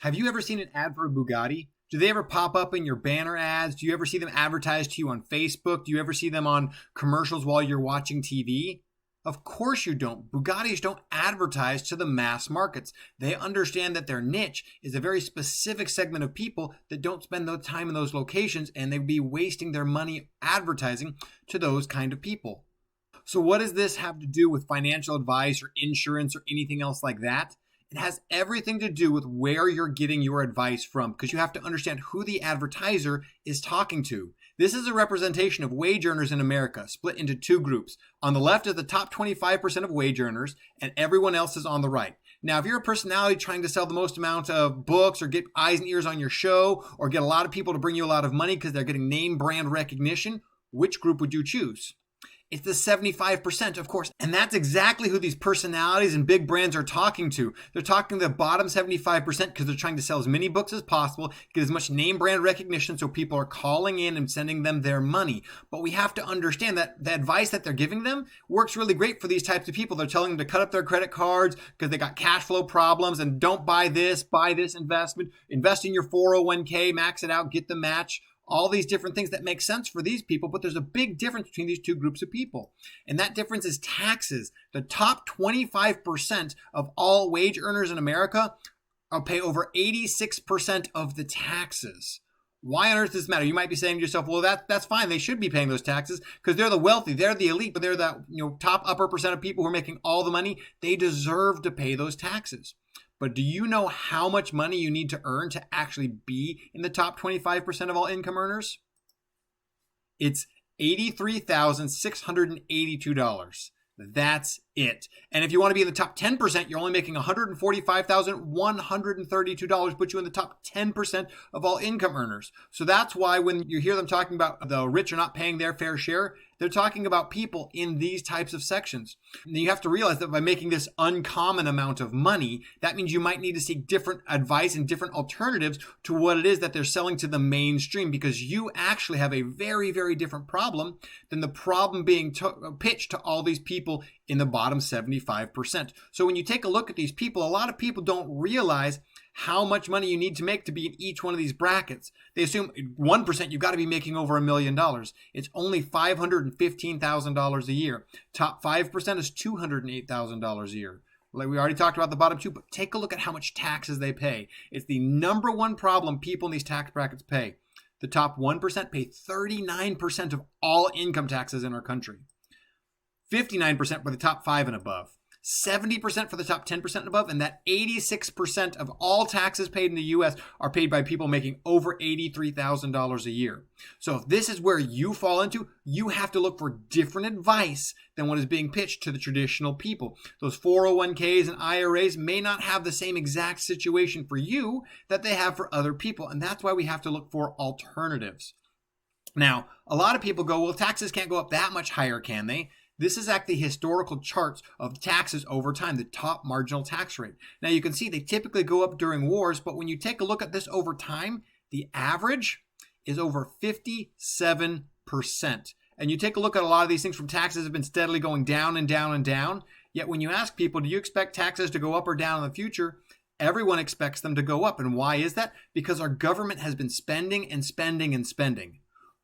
Have you ever seen an ad for a Bugatti? Do they ever pop up in your banner ads? Do you ever see them advertised to you on Facebook? Do you ever see them on commercials while you're watching TV? Of course you don't. Bugattis don't advertise to the mass markets. They understand that their niche is a very specific segment of people that don't spend the time in those locations, and they'd be wasting their money advertising to those kind of people. So what does this have to do with financial advice or insurance or anything else like that? It has everything to do with where you're getting your advice from, because you have to understand who the advertiser is talking to. This is a representation of wage earners in America, split into two groups. On the left is the top 25% of wage earners, and everyone else is on the right. Now, if you're a personality trying to sell the most amount of books or get eyes and ears on your show or get a lot of people to bring you a lot of money because they're getting name brand recognition, which group would you choose? It's the 75%, of course. And that's exactly who these personalities and big brands are talking to. They're talking to the bottom 75% because they're trying to sell as many books as possible, get as much name brand recognition so people are calling in and sending them their money. But we have to understand that the advice that they're giving them works really great for these types of people. They're telling them to cut up their credit cards because they got cash flow problems and don't buy this investment, invest in your 401k, max it out, get the match. All these different things that make sense for these people, but there's a big difference between these two groups of people. And that difference is taxes. The top 25% of all wage earners in America pay over 86% of the taxes. Why on earth does this matter? You might be saying to yourself, well, that's fine. They should be paying those taxes because they're the wealthy. They're the elite, but they're the top upper percent of people who are making all the money. They deserve to pay those taxes. But do you know how much money you need to earn to actually be in the top 25% of all income earners? It's $83,682. That's it. And if you want to be in the top 10%, you're only making $145,132, put you in the top 10% of all income earners. So that's why when you hear them talking about the rich are not paying their fair share, they're talking about people in these types of sections. And you have to realize that by making this uncommon amount of money, that means you might need to seek different advice and different alternatives to what it is that they're selling to the mainstream, because you actually have a very, very different problem than the problem being pitched to all these people in the bottom 75%. So when you take a look at these people, a lot of people don't realize how much money you need to make to be in each one of these brackets. They assume 1% you've got to be making over $1 million. It's only $515,000 a year. Top 5% is $208,000 a year. Like we already talked about the bottom two, but take a look at how much taxes they pay. It's the number one problem people in these tax brackets pay. The top 1% pay 39% of all income taxes in our country. 59% for the top 5 and above. 70% for the top 10% and above, and that 86% of all taxes paid in the U.S. are paid by people making over $83,000 a year. So if this is where you fall into, you have to look for different advice than what is being pitched to the traditional people. Those 401ks and IRAs may not have the same exact situation for you that they have for other people, and that's why we have to look for alternatives. Now, a lot of people go, well, taxes can't go up that much higher, can they? This is actually historical charts of taxes over time, the top marginal tax rate. Now you can see they typically go up during wars, but when you take a look at this over time, the average is over 57%. And you take a look at a lot of these things from taxes have been steadily going down and down and down. Yet when you ask people, do you expect taxes to go up or down in the future? Everyone expects them to go up. And why is that? Because our government has been spending and spending and spending.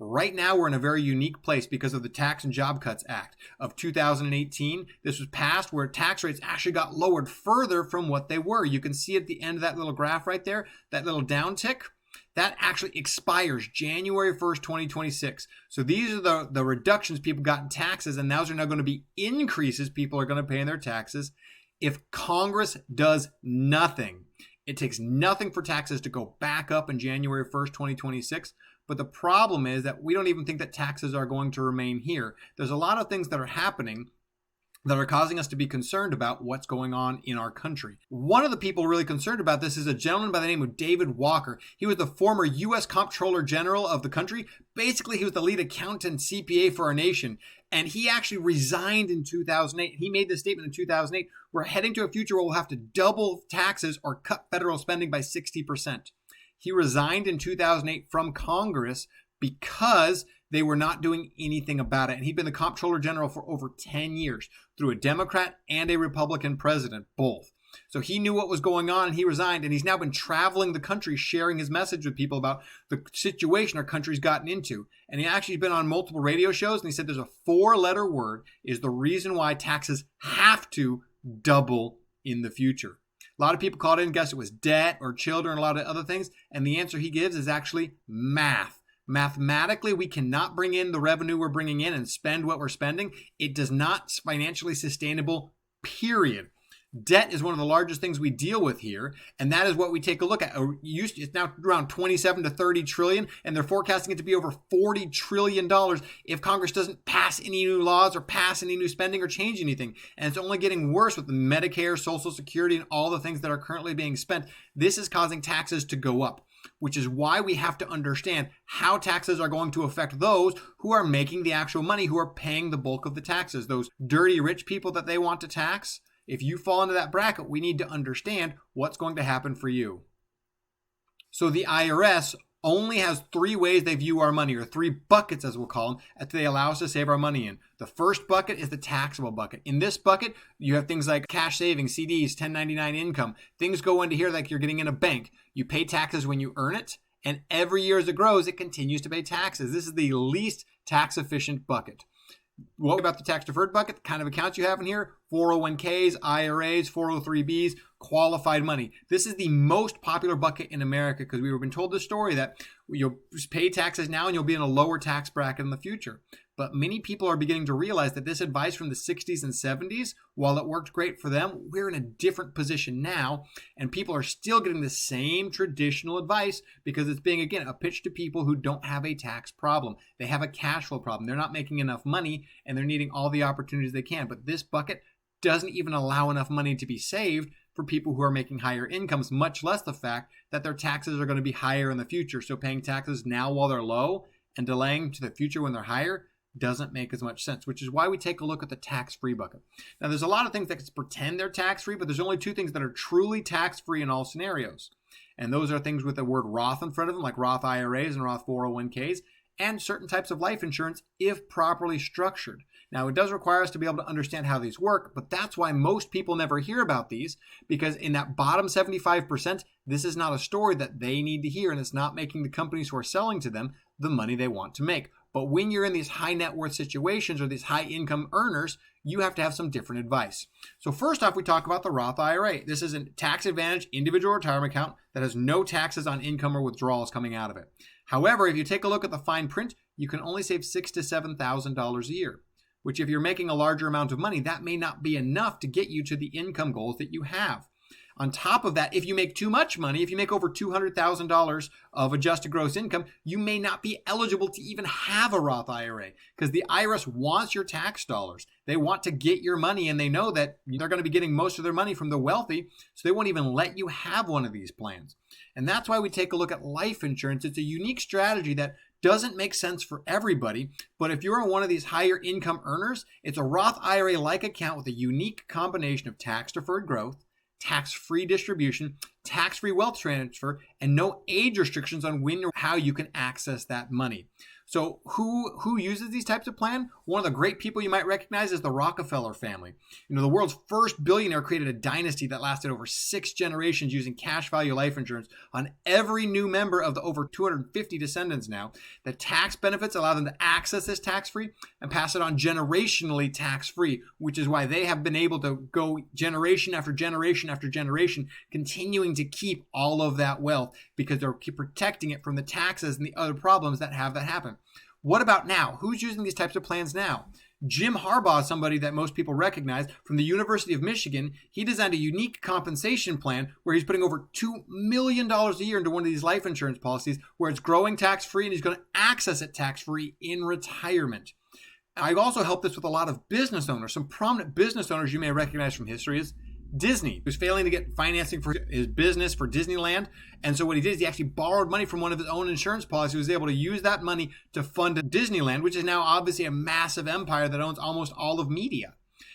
Right now, we're in a very unique place because of the Tax and Job Cuts Act of 2018. This was passed where tax rates actually got lowered further from what they were. You can see at the end of that little graph right there, that little downtick, that actually expires January 1st, 2026. So these are the reductions people got in taxes, and those are now going to be increases people are going to pay in their taxes if Congress does nothing. It takes nothing for taxes to go back up in January 1st, 2026. But the problem is that we don't even think that taxes are going to remain here. There's a lot of things that are happening that are causing us to be concerned about what's going on in our country. One of the people really concerned about this is a gentleman by the name of David Walker. He was the former U.S. Comptroller General of the country. Basically, he was the lead accountant CPA for our nation. And he actually resigned in 2008. He made this statement in 2008. We're heading to a future where we'll have to double taxes or cut federal spending by 60%. He resigned in 2008 from Congress because they were not doing anything about it. And he'd been the Comptroller General for over 10 years through a Democrat and a Republican president, both. So he knew what was going on and he resigned, and he's now been traveling the country sharing his message with people about the situation our country's gotten into. And he actually been on multiple radio shows, and he said there's a 4-letter word is the reason why taxes have to double in the future. A lot of people called in and guessed it was debt or children, a lot of other things. And the answer he gives is actually math. Mathematically, we cannot bring in the revenue we're bringing in and spend what we're spending. It does not financially sustainable, period. Debt is one of the largest things we deal with here, and that is what we take a look at. It's now around 27 to 30 trillion, and they're forecasting it to be over $40 trillion if Congress doesn't pass any new laws or pass any new spending or change anything. And it's only getting worse with the Medicare, Social Security, and all the things that are currently being spent. This is causing taxes to go up, which is why we have to understand how taxes are going to affect those who are making the actual money, who are paying the bulk of the taxes. Those dirty rich people that they want to tax, if you fall into that bracket, we need to understand what's going to happen for you. So the IRS only has 3 ways they view our money, or 3 buckets as we'll call them, that they allow us to save our money in. The first bucket is the taxable bucket. In this bucket, you have things like cash savings, CDs, 1099 income. Things go into here like you're getting in a bank. You pay taxes when you earn it, and every year as it grows, it continues to pay taxes. This is the least tax efficient bucket. What about the tax deferred bucket? The kind of accounts you have in here: 401ks, IRAs, 403bs, qualified money. This is the most popular bucket in America because we've been told this story that you'll pay taxes now and you'll be in a lower tax bracket in the future. But many people are beginning to realize that this advice from the 60s and 70s, while it worked great for them, we're in a different position now, and people are still getting the same traditional advice because it's being, again, a pitch to people who don't have a tax problem. They have a cash flow problem. They're not making enough money, and they're needing all the opportunities they can. But this bucket doesn't even allow enough money to be saved for people who are making higher incomes, much less the fact that their taxes are going to be higher in the future. So paying taxes now while they're low and delaying to the future when they're higher doesn't make as much sense, which is why we take a look at the tax-free bucket. Now, there's a lot of things that can pretend they're tax-free, but there's only 2 things that are truly tax-free in all scenarios. And those are things with the word Roth in front of them, like Roth IRAs and Roth 401ks, and certain types of life insurance if properly structured. Now, it does require us to be able to understand how these work, but that's why most people never hear about these, because in that bottom 75%, this is not a story that they need to hear, and it's not making the companies who are selling to them the money they want to make. But when you're in these high net worth situations or these high income earners, you have to have some different advice. So first off, we talk about the Roth IRA. This is a tax advantage individual retirement account that has no taxes on income or withdrawals coming out of it. However, if you take a look at the fine print, you can only save $6,000 to $7,000 a year, which if you're making a larger amount of money, that may not be enough to get you to the income goals that you have. On top of that, if you make too much money, if you make over $200,000 of adjusted gross income, you may not be eligible to even have a Roth IRA because the IRS wants your tax dollars. They want to get your money, and they know that they're going to be getting most of their money from the wealthy, so they won't even let you have one of these plans. And that's why we take a look at life insurance. It's a unique strategy that doesn't make sense for everybody, but if you're one of these higher income earners, it's a Roth IRA-like account with a unique combination of tax-deferred growth, tax-free distribution, tax-free wealth transfer, and no age restrictions on when or how you can access that money. So who uses these types of plans? One of the great people you might recognize is the Rockefeller family. The world's first billionaire created a dynasty that lasted over 6 generations using cash value life insurance on every new member of the over 250 descendants now. The tax benefits allow them to access this tax-free and pass it on generationally tax-free, which is why they have been able to go generation after generation after generation, continuing to keep all of that wealth because they're protecting it from the taxes and the other problems that have that happen. What about now? Who's using these types of plans now? Jim Harbaugh is somebody that most people recognize from the University of Michigan. He designed a unique compensation plan where he's putting over $2 million a year into one of these life insurance policies where it's growing tax-free and he's going to access it tax-free in retirement. I've also helped this with a lot of business owners. Some prominent business owners you may recognize from history is Disney, who's failing to get financing for his business for Disneyland. And so what he did is he actually borrowed money from one of his own insurance policies. He was able to use that money to fund Disneyland, which is now obviously a massive empire that owns almost all of media.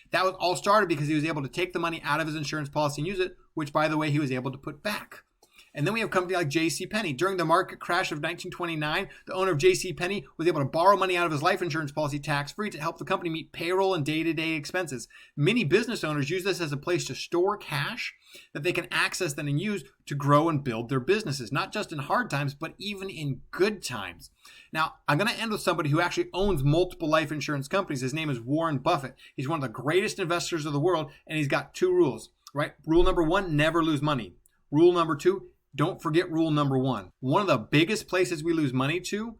That was all started because he was able to take the money out of his insurance policy and use it, which, by the way, he was able to put back. And then we have a company like JCPenney. During the market crash of 1929, the owner of JCPenney was able to borrow money out of his life insurance policy tax-free to help the company meet payroll and day-to-day expenses. Many business owners use this as a place to store cash that they can access then and use to grow and build their businesses, not just in hard times, but even in good times. Now, I'm going to end with somebody who actually owns multiple life insurance companies. His name is Warren Buffett. He's one of the greatest investors of the world, and he's got 2 rules, right? Rule number 1, never lose money. Rule number 2, don't forget rule number 1. One of the biggest places we lose money to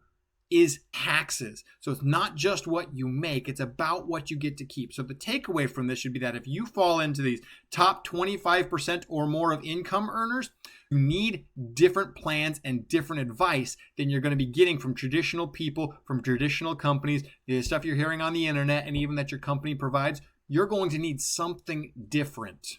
is taxes. So it's not just what you make, it's about what you get to keep. So the takeaway from this should be that if you fall into these top 25% or more of income earners, you need different plans and different advice than you're going to be getting from traditional people, from traditional companies, the stuff you're hearing on the internet, and even that your company provides. You're going to need something different.